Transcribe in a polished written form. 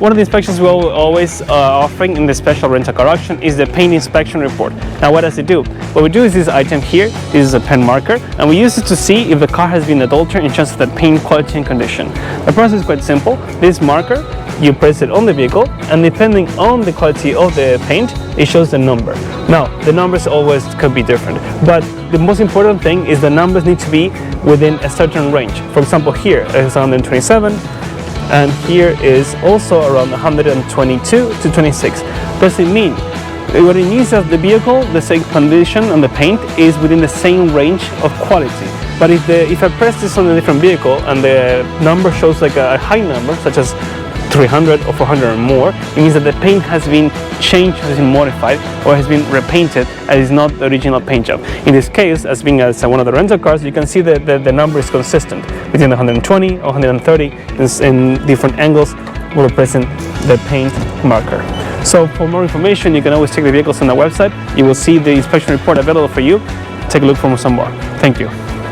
One of the inspections we always offering in the special rental car auction is the paint inspection report. Now what does it do? What we do is this item here. This is a pen marker, and we use it to see if the car has been adulterated in terms of the paint quality and condition. The process is quite simple. This marker, you press it on the vehicle, and depending on the quality of the paint, it shows the number. Now, the numbers always could be different, but the most important thing is the numbers need to be within a certain range. For example, here is 127, and here is also around 122 to 26. Does it mean? What it means is that the vehicle, the same condition and the paint is within the same range of quality. But if I press this on a different vehicle and the number shows like a high number, such as 300 or 400 or more, it means that the paint has been changed, has been modified, or has been repainted and is not the original paint job. In this case, as being as one of the rental cars, you can see that the number is consistent between 120 or 130 in different angles will represent the paint marker. So for more information, you can always check the vehicles on the website. You will see the inspection report available for you. Take a look for some more. Thank you.